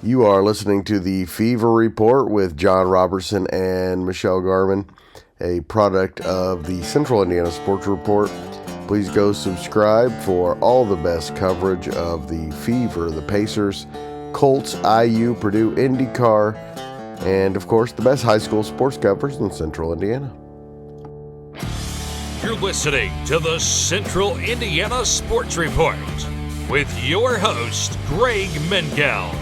You are listening to the Fever Report with John Robertson and Michelle Garmon, a product of the Central Indiana Sports Report. Please go subscribe for all the best coverage of the Fever, the Pacers, Colts, IU, Purdue, IndyCar, and of course the best high school sports coverage in Central Indiana. You're listening to the Central Indiana Sports Report with your host, Greg Mengels.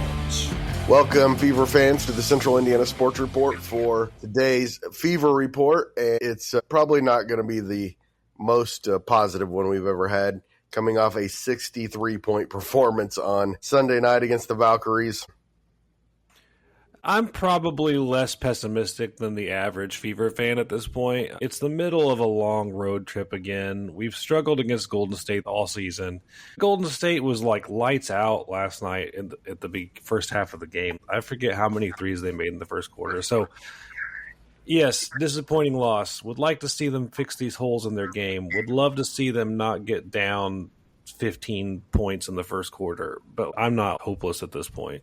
Welcome, Fever fans, to the Central Indiana Sports Report for today's Fever Report. It's probably not going to be the most positive one we've ever had, coming off a 63-point performance on Sunday night against the Valkyries. I'm probably less pessimistic than the average Fever fan at this point. It's the middle of a long road trip again. We've struggled against Golden State all season. Golden State was like lights out last night at the first half of the game. I forget how many threes they made in the first quarter. So, yes, disappointing loss. Would like to see them fix these holes in their game. Would love to see them not get down 15 points in the first quarter. But I'm not hopeless at this point.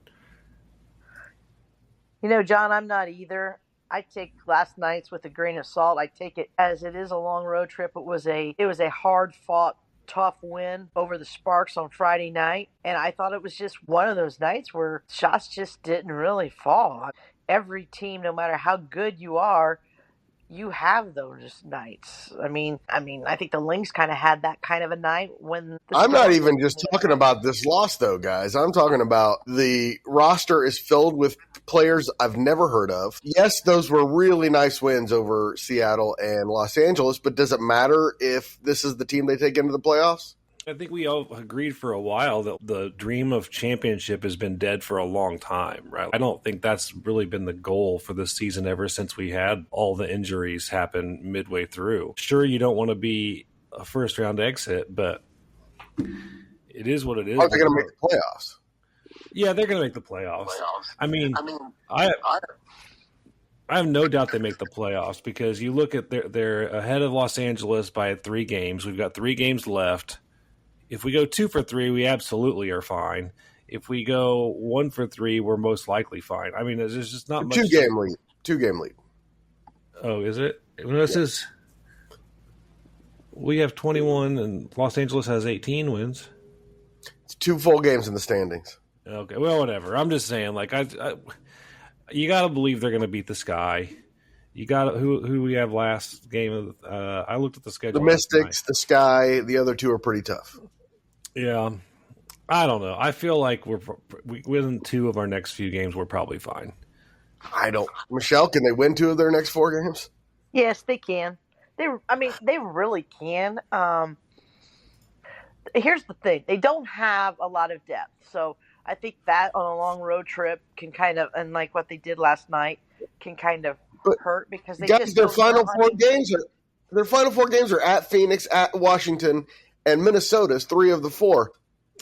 You know, John, I'm not either. I take last night's with a grain of salt. I take it as it is a long road trip. It was a hard-fought, tough win over the Sparks on Friday night, and I thought it was just one of those nights where shots just didn't really fall. Every team, no matter how good you are, you have those nights. I mean, I think the Lynx kind of had that kind of a night when I'm not even just talking about this loss, though, guys. I'm talking about the roster is filled with players I've never heard of. Yes, those were really nice wins over Seattle and Los Angeles, but does it matter if this is the team they take into the playoffs? I think we all agreed for a while that the dream of championship has been dead for a long time, right? I don't think that's really been the goal for this season ever since we had all the injuries happen midway through. Sure, you don't want to be a first-round exit, but it is what it is. Are they going to make the playoffs? Yeah, they're going to make the playoffs. I have no doubt they make the playoffs because you look at they're ahead of Los Angeles by 3 games. We've got 3 games left. If we go 2 for 3, we absolutely are fine. If we go 1 for 3, we're most likely fine. I mean, there's just not much. 2-game lead. Oh, is it? This is. We have 21, and Los Angeles has 18 wins. It's 2 full games in the standings. Okay, well, whatever. I'm just saying, like, you got to believe they're going to beat the Sky. You got who we have last game of. I looked at the schedule. The Mystics, the Sky. The other 2 are pretty tough. Yeah, I don't know. I feel like we win 2 of our next few games. We're probably fine. Michelle, can they win 2 of their next 4 games? Yes, they can. They really can. Here's the thing: they don't have a lot of depth, so I think that on a long road trip can kind of, and like what they did last night, can kind of hurt because they just their final 4 games are at Phoenix, at Washington, and Minnesota's 3 of the 4.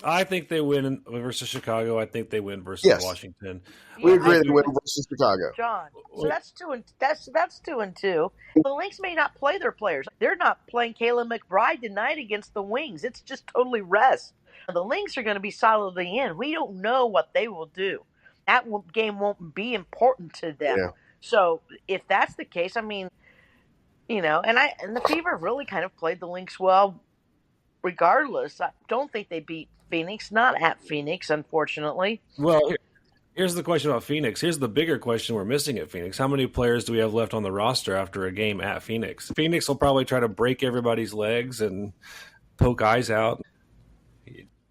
I think they win versus Chicago. I think they win versus Washington. We agree they win versus Chicago. John, so that's 2 and 2. The Lynx may not play their players. They're not playing Kayla McBride tonight against the Wings. It's just totally rest. The Lynx are going to be solidly in. We don't know what they will do. That game won't be important to them. Yeah. So if that's the case, I mean, you know, and the Fever really kind of played the Lynx well regardless. I don't think they beat Phoenix, not at Phoenix, unfortunately. Well, here's the question about Phoenix. Here's the bigger question we're missing at Phoenix. How many players do we have left on the roster after a game at Phoenix? Phoenix will probably try to break everybody's legs and poke eyes out.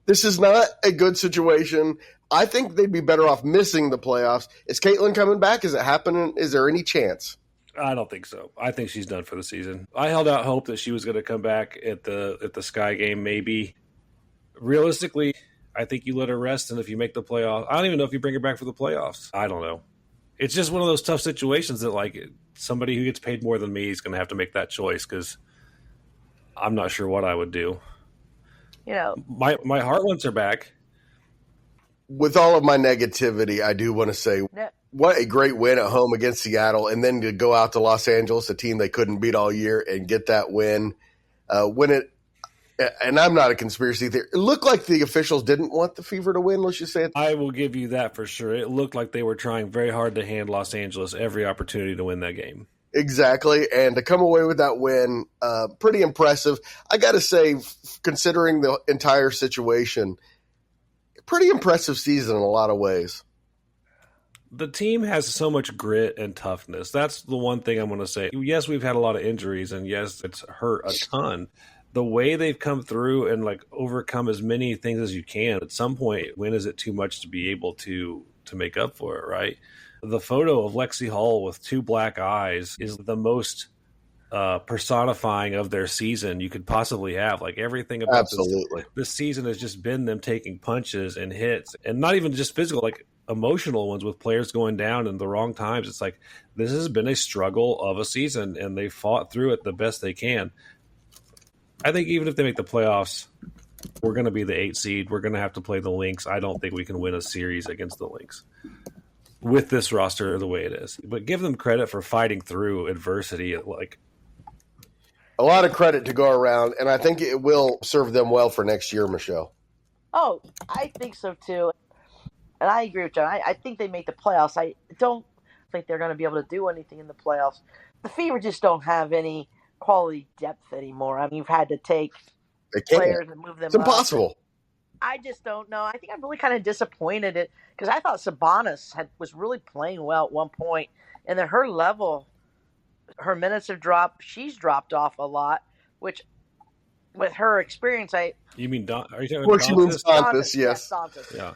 This is not a good situation. I think they'd be better off missing the playoffs. Is Caitlin coming back? Is it happening? Is there any chance? I don't think so. I think she's done for the season. I held out hope that she was going to come back at the Sky game, maybe. Realistically, I think you let her rest, and if you make the playoffs, I don't even know if you bring her back for the playoffs. I don't know. It's just one of those tough situations that, like, somebody who gets paid more than me is going to have to make that choice because I'm not sure what I would do. You know, my Heartlands are back. With all of my negativity, I do want to say what a great win at home against Seattle, and then to go out to Los Angeles, a team they couldn't beat all year, and get that win. And I'm not a conspiracy theory. It looked like the officials didn't want the Fever to win. Let's just say it. I will give you that for sure. It looked like they were trying very hard to hand Los Angeles every opportunity to win that game. Exactly. And to come away with that win, pretty impressive. I got to say, considering the entire situation, pretty impressive season in a lot of ways. The team has so much grit and toughness. That's the one thing I'm going to say. Yes, we've had a lot of injuries, and yes, it's hurt a ton. The way they've come through and like overcome as many things as you can, at some point, when is it too much to be able to make up for it, right? The photo of Lexi Hall with 2 black eyes is the most personifying of their season you could possibly have. Like everything about this season has just been them taking punches and hits, and not even just physical, like emotional ones with players going down in the wrong times. It's like this has been a struggle of a season, and they fought through it the best they can. I think even if they make the playoffs, we're going to be the 8 seed. We're going to have to play the Lynx. I don't think we can win a series against the Lynx with this roster the way it is. But give them credit for fighting through adversity. Like a lot of credit to go around, and I think it will serve them well for next year, Michelle. Oh, I think so too. And I agree with John. I think they make the playoffs. I don't think they're going to be able to do anything in the playoffs. The Fever just don't have any quality depth anymore. I mean, you've had to take players and move them. It's impossible. I just don't know. I think I'm really kind of disappointed because I thought Sabonis was really playing well at one point, and then her level, her minutes have dropped. She's dropped off a lot, which with her experience, You mean are you talking about Dantas? Yes. Dantas. Yeah.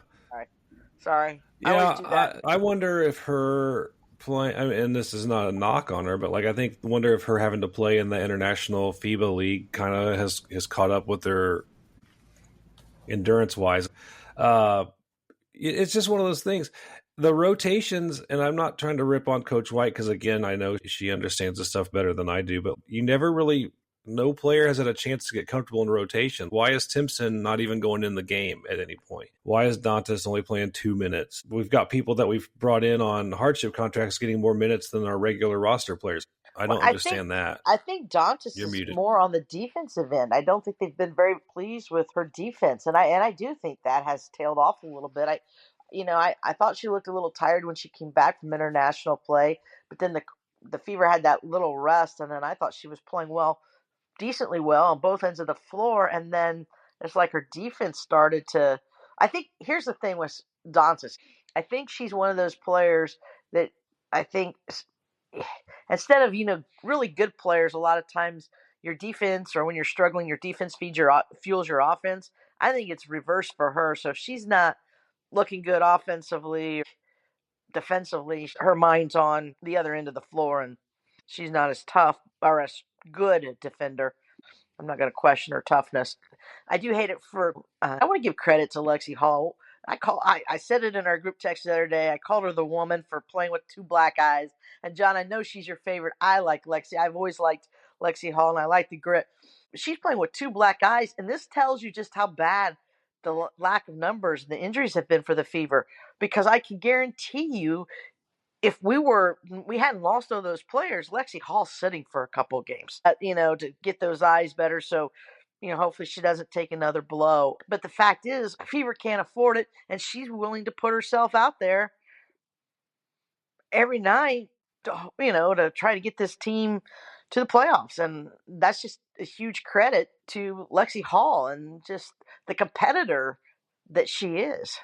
Sorry. Yeah, I wonder if her playing, I mean, and this is not a knock on her, but like I wonder if her having to play in the international FIBA league kind of has caught up with her endurance wise. It's just one of those things. The rotations, and I'm not trying to rip on Coach White because again, I know she understands this stuff better than I do, but you never really. No player has had a chance to get comfortable in rotation. Why is Timpson not even going in the game at any point? Why is Dantas only playing 2 minutes? We've got people that we've brought in on hardship contracts getting more minutes than our regular roster players. I don't understand that. I think Dantas is more on the defensive end. I don't think they've been very pleased with her defense, and I do think that has tailed off a little bit. I thought she looked a little tired when she came back from international play, but then the Fever had that little rest, and then I thought she was playing decently well on both ends of the floor, and then it's like her defense started to. I think here's the thing with Dantas. I think she's one of those players that I think instead of really good players, a lot of times your defense or when you're struggling, your defense fuels your offense. I think it's reversed for her. So if she's not looking good offensively, defensively, her mind's on the other end of the floor, and she's not as tough or as good a defender. I'm not going to question her toughness. I do hate it for. I want to give credit to Lexi Hall. I said it in our group text the other day. I called her the woman for playing with 2 black eyes. And John, I know she's your favorite. I like Lexi. I've always liked Lexi Hall, and I like the grit. She's playing with 2 black eyes, and this tells you just how bad the lack of numbers and the injuries have been for the Fever. Because I can guarantee you, if we hadn't lost all those players, Lexi Hall's sitting for a couple of games, to get those eyes better. So, hopefully she doesn't take another blow. But the fact is, Fever can't afford it, and she's willing to put herself out there every night, to try to get this team to the playoffs. And that's just a huge credit to Lexi Hall and just the competitor that she is.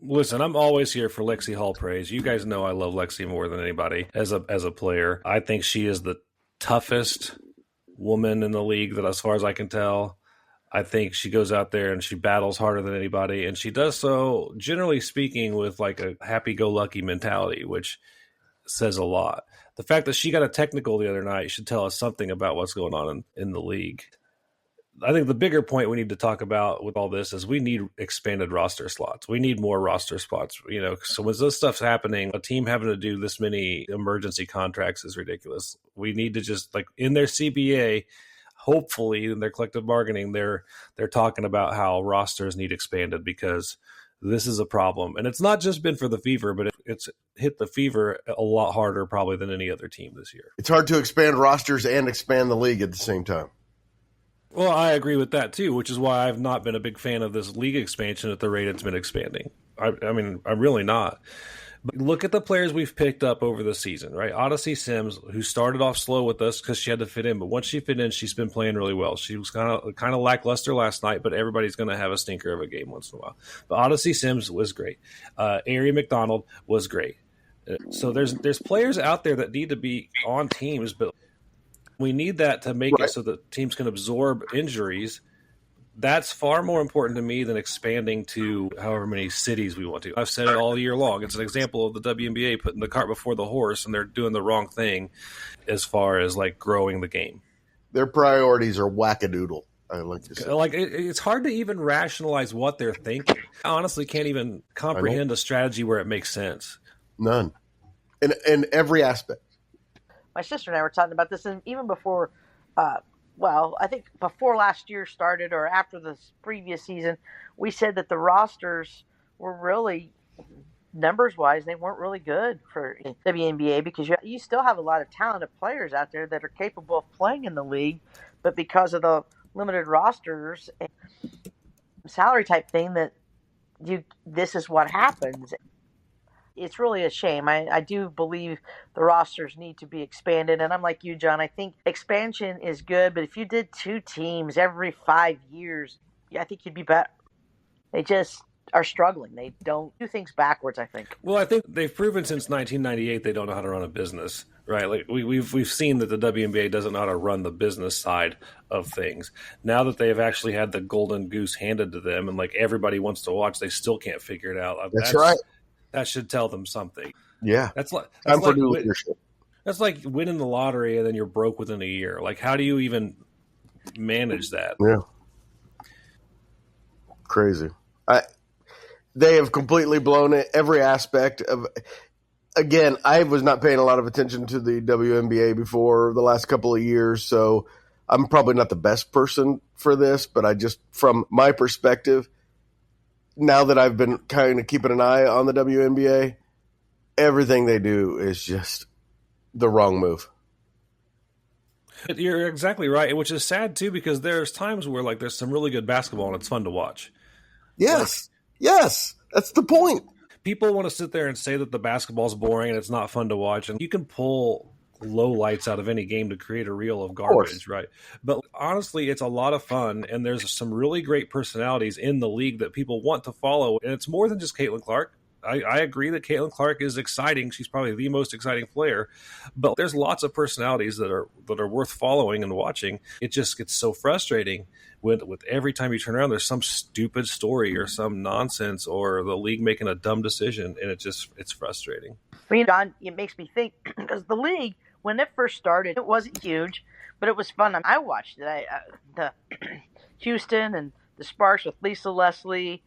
Listen, I'm always here for Lexi Hall praise. You guys know I love Lexi more than anybody as a player. I think she is the toughest woman in the league, that as far as I can tell. I think she goes out there and she battles harder than anybody, and she does so, generally speaking, with like a happy-go-lucky mentality, which says a lot. The fact that she got a technical the other night should tell us something about what's going on in the league. I think the bigger point we need to talk about with all this is we need expanded roster slots. We need more roster spots, so when this stuff's happening, a team having to do this many emergency contracts is ridiculous. We need to just, like, in their CBA, hopefully in their collective bargaining, they're talking about how rosters need expanded, because this is a problem. And it's not just been for the Fever, but it's hit the Fever a lot harder probably than any other team this year. It's hard to expand rosters and expand the league at the same time. Well, I agree with that too, which is why I've not been a big fan of this league expansion at the rate it's been expanding. I mean, I'm really not. But look at the players we've picked up over the season, right? Odyssey Sims, who started off slow with us because she had to fit in, but once she fit in, she's been playing really well. She was kind of lackluster last night, but everybody's going to have a stinker of a game once in a while. But Odyssey Sims was great. Ari McDonald was great. So there's players out there that need to be on teams, but we need that to make it so that teams can absorb injuries. That's far more important to me than expanding to however many cities we want to. I've said it all year long. It's an example of the WNBA putting the cart before the horse, and they're doing the wrong thing as far as like growing the game. Their priorities are wackadoodle, I like to say. Like it's hard to even rationalize what they're thinking. I honestly can't even comprehend a strategy where it makes sense. None. In every aspect. My sister and I were talking about this, and even before I think before last year started or after the previous season, we said that the rosters were really, numbers-wise, they weren't really good for WNBA because you still have a lot of talented players out there that are capable of playing in the league, but because of the limited rosters and salary type thing, this is what happens. It's really a shame. I do believe the rosters need to be expanded. And I'm like you, John. I think expansion is good, but if you did 2 teams every 5 years, I think you'd be better. They just are struggling. They don't do things backwards, I think. Well, I think they've proven since 1998 they don't know how to run a business, right? Like we've seen that the WNBA doesn't know how to run the business side of things. Now that they've actually had the golden goose handed to them and like everybody wants to watch, they still can't figure it out. That's right. That should tell them something. Yeah. That's like new leadership. That's like winning the lottery and then you're broke within a year. Like, how do you even manage that? Yeah. Crazy. They have completely blown it. Every aspect of. Again, I was not paying a lot of attention to the WNBA before the last couple of years, so I'm probably not the best person for this. But I just, from my perspective, now that I've been kind of keeping an eye on the WNBA, everything they do is just the wrong move. You're exactly right, which is sad too because there's times where like there's some really good basketball and it's fun to watch. Yes, yes, that's the point. People want to sit there and say that the basketball's boring and it's not fun to watch, and you can pull low lights out of any game to create a reel of garbage, right? But honestly, it's a lot of fun, and there's some really great personalities in the league that people want to follow, and it's more than just Caitlin Clark. I agree that Caitlin Clark is exciting. She's probably the most exciting player, but there's lots of personalities that are worth following and watching. It just gets so frustrating with every time you turn around, there's some stupid story or some nonsense or the league making a dumb decision, and it's frustrating. I mean, Don, it makes me think because the league, when it first started, it wasn't huge, but it was fun. I watched it. The Houston and the Sparks with Lisa Leslie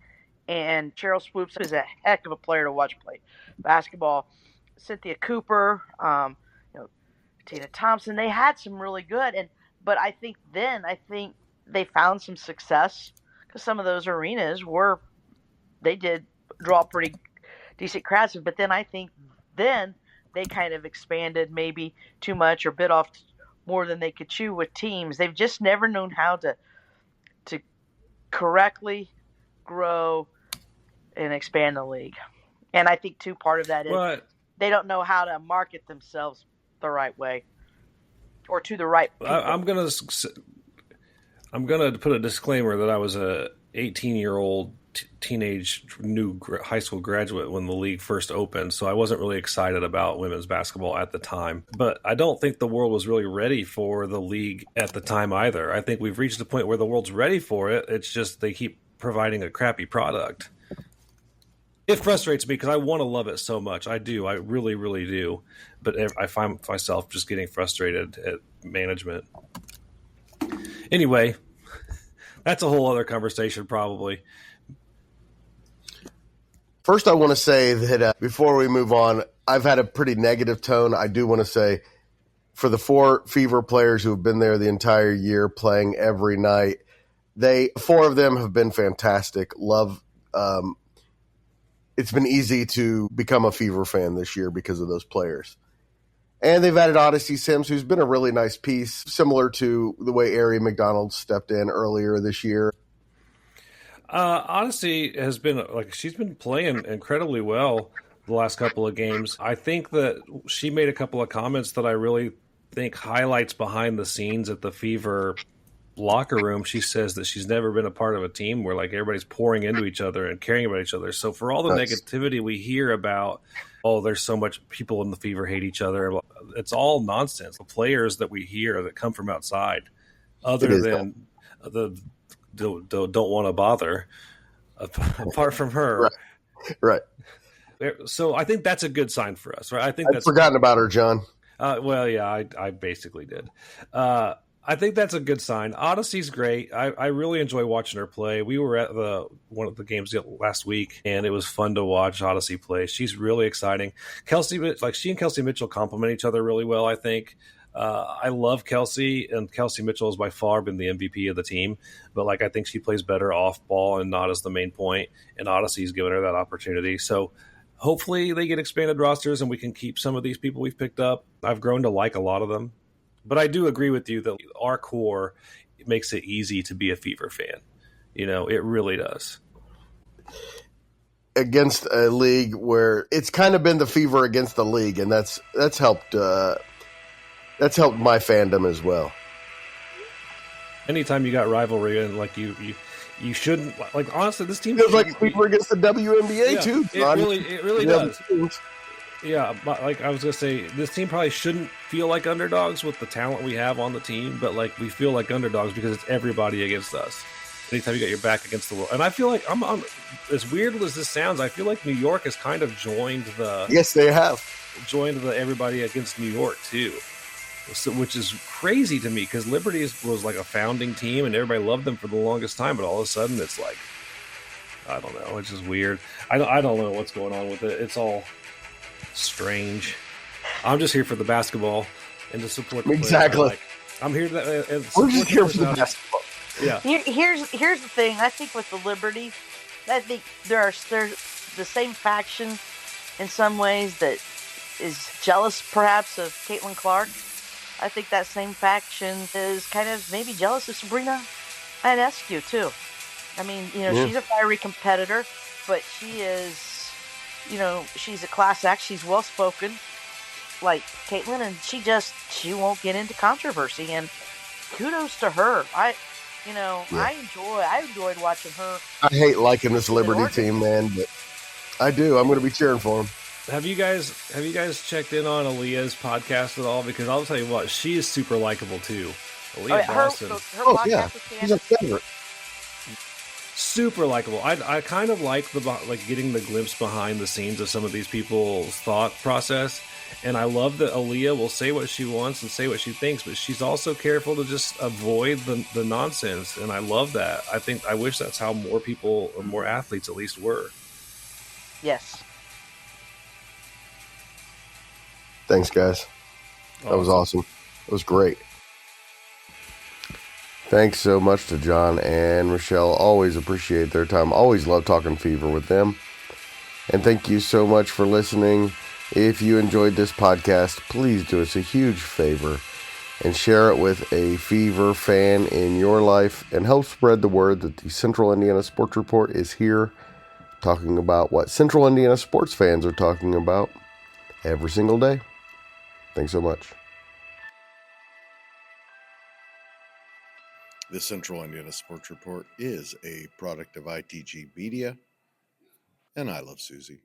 and Cheryl Swoops is a heck of a player to watch play basketball. Cynthia Cooper, Tina Thompson, they had some really good. But I think they found some success because some of those arenas they did draw pretty decent crowds. But then I think they kind of expanded maybe too much or bit off more than they could chew with teams. They've just never known how to correctly grow and expand the league. And I think part of that is they don't know how to market themselves the right way or to the right people. I'm gonna put a disclaimer that I was a 18-year-old teenage new high school graduate when the league first opened, so I wasn't really excited about women's basketball at the time. But I don't think the world was really ready for the league at the time either. I think we've reached the point where the world's ready for it. It's just they keep providing a crappy product. It frustrates me because I want to love it so much. I do. I really, really do. But I find myself just getting frustrated at management. Anyway, that's a whole other conversation probably. First, I want to say that before we move on, I've had a pretty negative tone. I do want to say for the 4 Fever players who have been there the entire year playing every night, 4 of them have been fantastic. Love. It's been easy to become a Fever fan this year because of those players. And they've added Odyssey Sims, who's been a really nice piece, similar to the way Ari McDonald stepped in earlier this year. Odyssey has been she's been playing incredibly well the last couple of games. I think that she made a couple of comments that I really think highlights behind the scenes at the Fever locker room. She says that she's never been a part of a team where like everybody's pouring into each other and caring about each other. So for all the negativity we hear about, oh, there's so much people in the Fever hate each other, it's all nonsense. The players that we hear that come from outside, other than the don't want to bother, apart from her, right. So I think that's a good sign for us, right? I think I've forgotten about her, John. Well, yeah, I basically did. I think that's a good sign. Odyssey's great. I really enjoy watching her play. We were at one of the games last week, and it was fun to watch Odyssey play. She's really exciting. Kelsey, she and Kelsey Mitchell complement each other really well, I think. I love Kelsey, and Kelsey Mitchell has by far been the MVP of the team. But I think she plays better off ball and not as the main point, and Odyssey's given her that opportunity. So hopefully they get expanded rosters and we can keep some of these people we've picked up. I've grown to like a lot of them. But I do agree with you that our core makes it easy to be a Fever fan. It really does. Against a league where it's kind of been the Fever against the league, and that's helped. That's helped my fandom as well. Anytime you got rivalry and you shouldn't honestly, this team feels like Fever against the WNBA too. John. It really does. Yeah, but I was gonna say, this team probably shouldn't feel like underdogs with the talent we have on the team, but we feel like underdogs because it's everybody against us. Anytime you got your back against the world, and I feel like I'm as weird as this sounds, I feel like New York has kind of joined the. Yes, they have joined the everybody against New York too, which is crazy to me because Liberty was like a founding team and everybody loved them for the longest time, but all of a sudden it's like, I don't know, it's just weird. I don't know what's going on with it. It's all strange. I'm just here for the basketball and to support the exactly. I'm here to. We're just here for the basketball. Yeah. Here's the thing. I think with the Liberty, I think there's the same faction in some ways that is jealous perhaps of Caitlin Clark. I think that same faction is kind of maybe jealous of Sabrina Ionescu too. I mean, she's a fiery competitor, but she is. She's a class act. She's well spoken, like Caitlin, and she won't get into controversy. And kudos to her. I enjoyed watching her. I hate liking this Liberty team, man, but I do. I'm going to be cheering for them. Have you guys checked in on Aaliyah's podcast at all? Because I'll tell you what, she is super likable too. Aaliyah Boston. Her podcast she's a favorite. Super likable. I kind of like getting the glimpse behind the scenes of some of these people's thought process, and I love that Aaliyah will say what she wants and say what she thinks, but she's also careful to just avoid the nonsense, and I love that. I wish that's how more people or more athletes at least were. Yes. Thanks, guys. That was awesome. It was great. Thanks so much to John and Michelle. Always appreciate their time. Always love talking Fever with them. And thank you so much for listening. If you enjoyed this podcast, please do us a huge favor and share it with a Fever fan in your life and help spread the word that the Central Indiana Sports Report is here talking about what Central Indiana sports fans are talking about every single day. Thanks so much. The Central Indiana Sports Report is a product of ITG Media, and I love Susie.